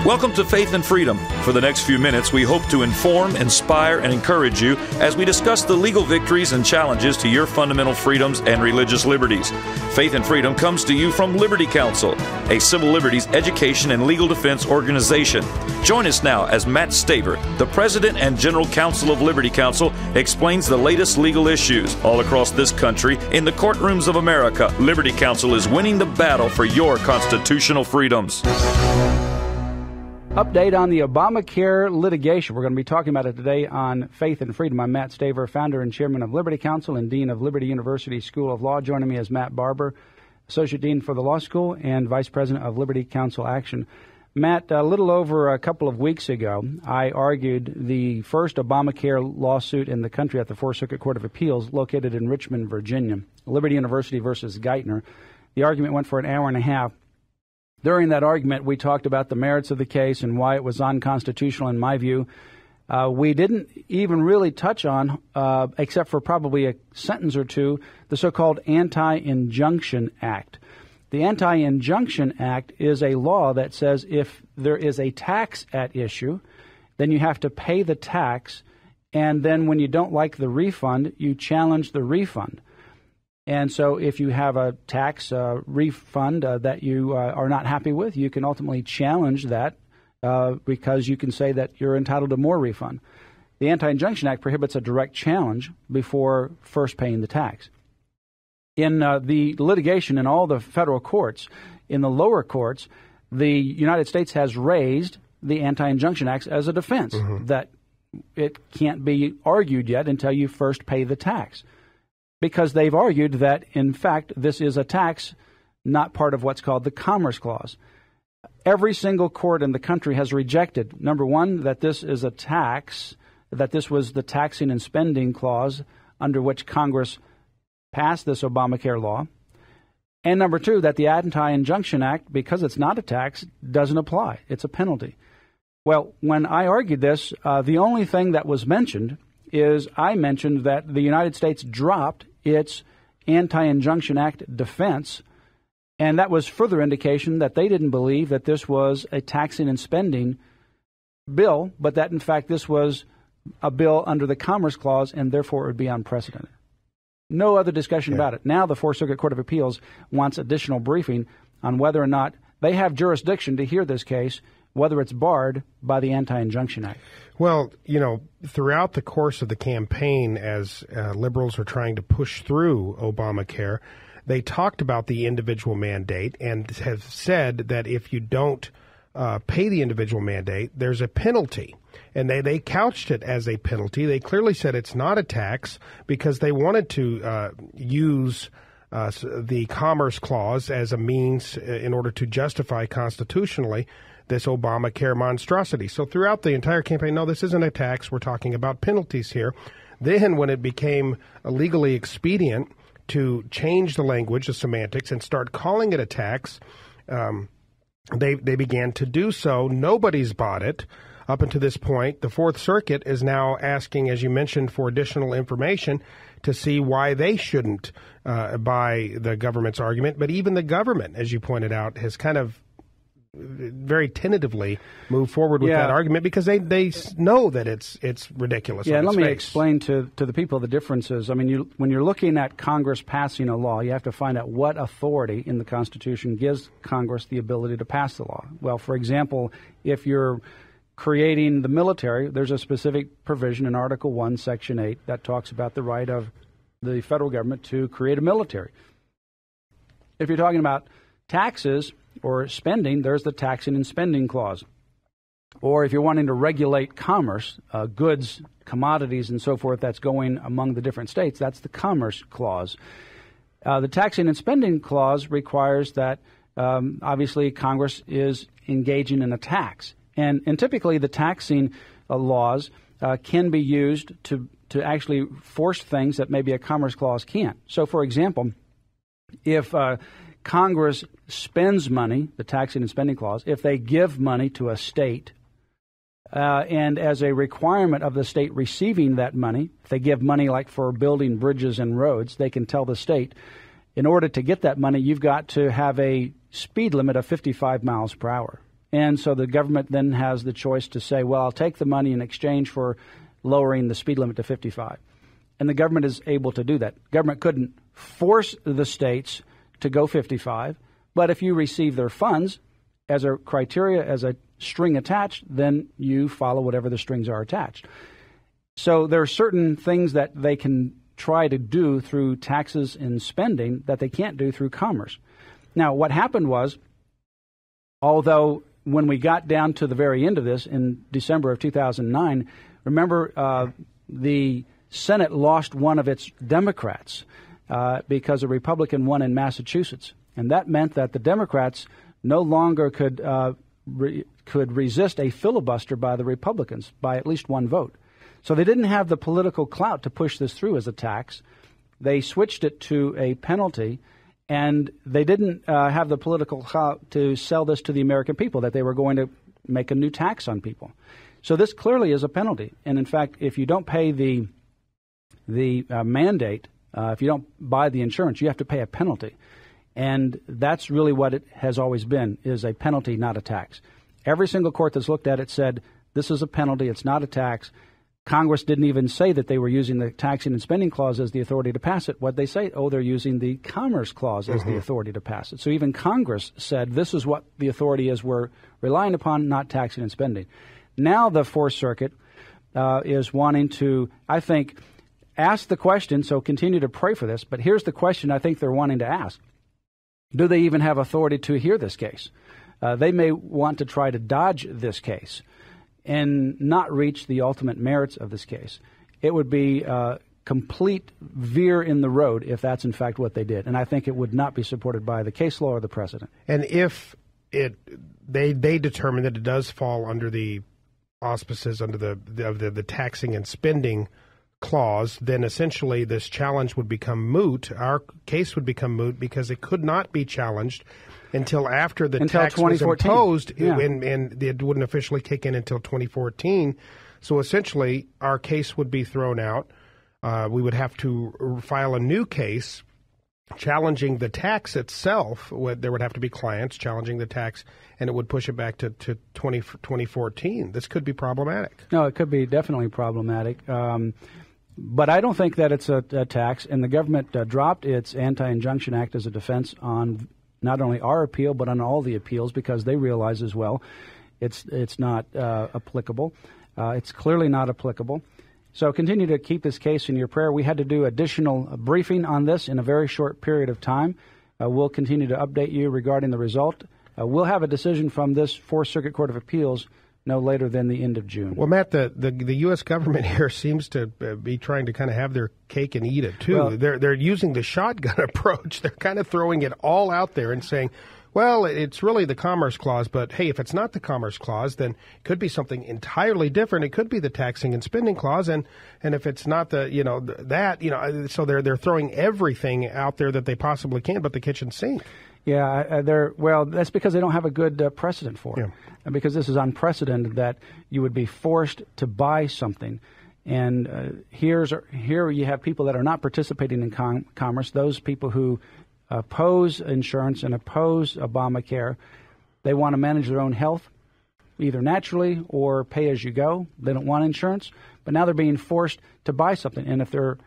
Welcome to Faith and Freedom. For the next few minutes, we hope to inform, inspire, and encourage you as we discuss the legal victories and challenges to your fundamental freedoms and religious liberties. Faith and Freedom comes to you from Liberty Counsel, a civil liberties education and legal defense organization. Join us now as Matt Staver, the President and General Counsel of Liberty Counsel, explains the latest legal issues all across this country in the courtrooms of America. Liberty Counsel is winning the battle for your constitutional freedoms. Update on the ObamaCare litigation. We're going to be talking about it today on Faith and Freedom. I'm Matt Staver, founder and chairman of Liberty Counsel and dean of Liberty University School of Law. Joining me is Matt Barber, associate dean for the law school and vice president of Liberty Counsel Action. Matt, a little over a couple of weeks ago, I argued the first Obamacare lawsuit in the country at the Fourth Circuit Court of Appeals located in Richmond, Virginia, Liberty University versus Geithner. The argument went for an hour and a half. During that argument, we talked about the merits of the case and why it was unconstitutional in my view. We didn't even really touch on, except for probably a sentence or two, the so-called Anti-Injunction Act. The Anti-Injunction Act is a law that says if there is a tax at issue, then you have to pay the tax, and then when you don't like the refund, you challenge the refund. And so if you have a tax refund that you are not happy with, you can ultimately challenge that because you can say that you're entitled to more refund. The Anti-Injunction Act prohibits a direct challenge before first paying the tax. In the litigation in all the federal courts, in the lower courts, the United States has raised the Anti-Injunction Act as a defense, that it can't be argued yet until you first pay the tax. Because they've argued that, in fact, this is a tax, not part of what's called the Commerce Clause. Every single court in the country has rejected, number one, that this is a tax, that this was the taxing and spending clause under which Congress passed this Obamacare law, and number two, that the Anti-Injunction Act, because it's not a tax, doesn't apply. It's a penalty. Well, when I argued this, the only thing that was mentioned is I mentioned that the United States dropped its Anti-Injunction Act defense, and that was further indication that they didn't believe that this was a taxing and spending bill, but that, in fact, this was a bill under the Commerce Clause, and therefore it would be unprecedented. No other discussion about it. Now the Fourth Circuit Court of Appeals wants additional briefing on whether or not they have jurisdiction to hear this case, whether it's barred by the Anti-Injunction Act. Well, you know, throughout the course of the campaign, as liberals are trying to push through Obamacare, they talked about the individual mandate and have said that if you don't pay the individual mandate, there's a penalty. And they couched it as a penalty. They clearly said it's not a tax because they wanted to use the Commerce Clause as a means in order to justify constitutionally this Obamacare monstrosity. So throughout the entire campaign, no, this isn't a tax. We're talking about penalties here. Then when it became legally expedient to change the language, the semantics, and start calling it a tax, they began to do so. Nobody's bought it. Up until this point, the Fourth Circuit is now asking, as you mentioned, for additional information to see why they shouldn't buy the government's argument. But even the government, as you pointed out, has kind of very tentatively move forward with that argument because they know that it's ridiculous. Yeah, let me explain to the people the differences. I mean, when you're looking at Congress passing a law, you have to find out what authority in the Constitution gives Congress the ability to pass the law. Well, for example, if you're creating the military, there's a specific provision in Article 1, Section 8 that talks about the right of the federal government to create a military. If you're talking about taxes or spending, there's the taxing and spending clause. Or if you're wanting to regulate commerce, goods, commodities, and so forth that's going among the different states, that's the Commerce Clause. The taxing and spending clause requires that, obviously, Congress is engaging in a tax. And typically the taxing laws can be used to actually force things that maybe a Commerce Clause can't. So, for example, if Congress spends money, the taxing and spending clause, if they give money to a state, and as a requirement of the state receiving that money, if they give money like for building bridges and roads, they can tell the state, in order to get that money, you've got to have a speed limit of 55 miles per hour. And so the government then has the choice to say, well, I'll take the money in exchange for lowering the speed limit to 55. And the government is able to do that. Government couldn't force the states to go 55, but if you receive their funds as a criteria, as a string attached, then you follow whatever the strings are attached. So there are certain things that they can try to do through taxes and spending that they can't do through commerce. Now, what happened was, although when we got down to the very end of this in December of 2009, remember the Senate lost one of its Democrats because a Republican won in Massachusetts. And that meant that the Democrats no longer could resist a filibuster by the Republicans by at least one vote. So they didn't have the political clout to push this through as a tax. They switched it to a penalty, and they didn't have the political clout to sell this to the American people, that they were going to make a new tax on people. So this clearly is a penalty. And in fact, if you don't pay the mandate, if you don't buy the insurance, you have to pay a penalty. And that's really what it has always been, is a penalty, not a tax. Every single court that's looked at it said, this is a penalty, it's not a tax. Congress didn't even say that they were using the taxing and spending clause as the authority to pass it. What they say, they're using the commerce clause as the authority to pass it. So even Congress said this is what the authority is we're relying upon, not taxing and spending. Now the Fourth Circuit is wanting to, I think, ask the question, so continue to pray for this, but here's the question I think they're wanting to ask. Do they even have authority to hear this case? They may want to try to dodge this case and not reach the ultimate merits of this case. It would be a complete veer in the road if that's in fact what they did, and I think it would not be supported by the case law or the precedent. And if they determine that it does fall under the auspices under the taxing and spending clause, then essentially this challenge would become moot. Our case would become moot because it could not be challenged until after the tax was imposed, and it wouldn't officially kick in until 2014. So essentially, our case would be thrown out. We would have to file a new case challenging the tax itself. There would have to be clients challenging the tax, and it would push it back to 2014. This could be problematic. No, it could be definitely problematic. But I don't think that it's a tax, and the government dropped its Anti-Injunction Act as a defense on not only our appeal, but on all the appeals, because they realize as well it's not applicable. It's clearly not applicable. So continue to keep this case in your prayer. We had to do additional briefing on this in a very short period of time. We'll continue to update you regarding the result. We'll have a decision from this Fourth Circuit Court of Appeals no later than the end of June. Well, Matt, the U.S. government here seems to be trying to kind of have their cake and eat it, too. Well, they're using the shotgun approach. They're kind of throwing it all out there and saying, well, it's really the Commerce Clause, but hey, if it's not the Commerce Clause, then it could be something entirely different. It could be the Taxing and Spending Clause, and if it's not so they're throwing everything out there that they possibly can, but the kitchen sink. Yeah, that's because they don't have a good precedent for it. And because this is unprecedented that you would be forced to buy something. And here you have people that are not participating in commerce, those people who oppose insurance and oppose Obamacare. They want to manage their own health, either naturally or pay as you go. They don't want insurance, but now they're being forced to buy something. And if they're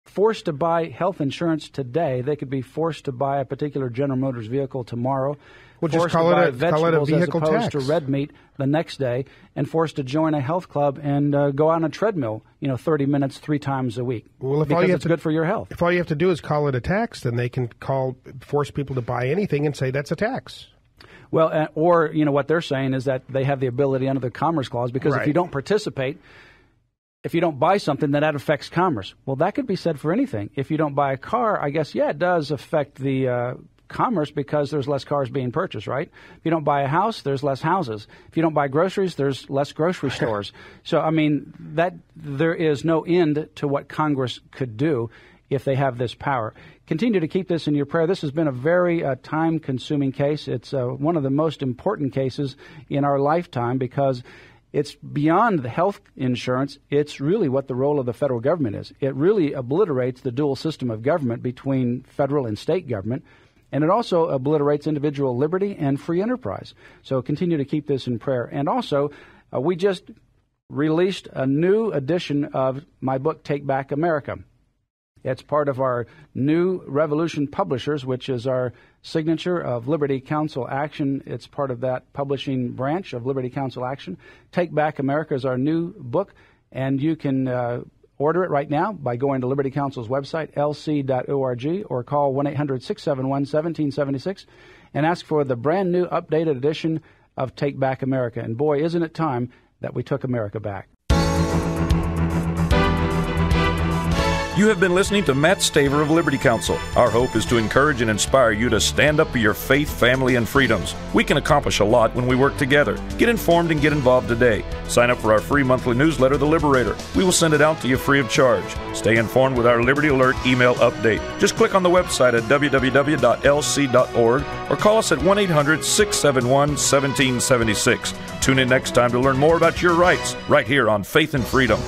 forced to buy health insurance today, they could be forced to buy a particular General Motors vehicle tomorrow, forced to buy vegetables as opposed to red meat the next day, and forced to join a health club and go on a treadmill, 30 minutes 3 times a week. Well, because it's good for your health. If all you have to do is call it a tax, then they can force people to buy anything and say that's a tax. Well, or what they're saying is that they have the ability under the Commerce Clause, because if you don't participate, if you don't buy something, then that affects commerce. Well, that could be said for anything. If you don't buy a car, I guess, it does affect the commerce, because there's less cars being purchased, right? If you don't buy a house, there's less houses. If you don't buy groceries, there's less grocery stores. So, I mean, that there is no end to what Congress could do if they have this power. Continue to keep this in your prayer. This has been a very time-consuming case. It's one of the most important cases in our lifetime, because it's beyond the health insurance. It's really what the role of the federal government is. It really obliterates the dual system of government between federal and state government. And it also obliterates individual liberty and free enterprise. So continue to keep this in prayer. And also, we just released a new edition of my book, Take Back America. It's part of our new Revolution Publishers, which is our signature of Liberty Counsel Action. It's part of that publishing branch of Liberty Counsel Action. Take Back America is our new book, and you can order it right now by going to Liberty Counsel's website, lc.org, or call 1-800-671-1776 and ask for the brand new updated edition of Take Back America. And boy, isn't it time that we took America back. You have been listening to Matt Staver of Liberty Counsel. Our hope is to encourage and inspire you to stand up for your faith, family, and freedoms. We can accomplish a lot when we work together. Get informed and get involved today. Sign up for our free monthly newsletter, The Liberator. We will send it out to you free of charge. Stay informed with our Liberty Alert email update. Just click on the website at www.lc.org or call us at 1-800-671-1776. Tune in next time to learn more about your rights right here on Faith and Freedom.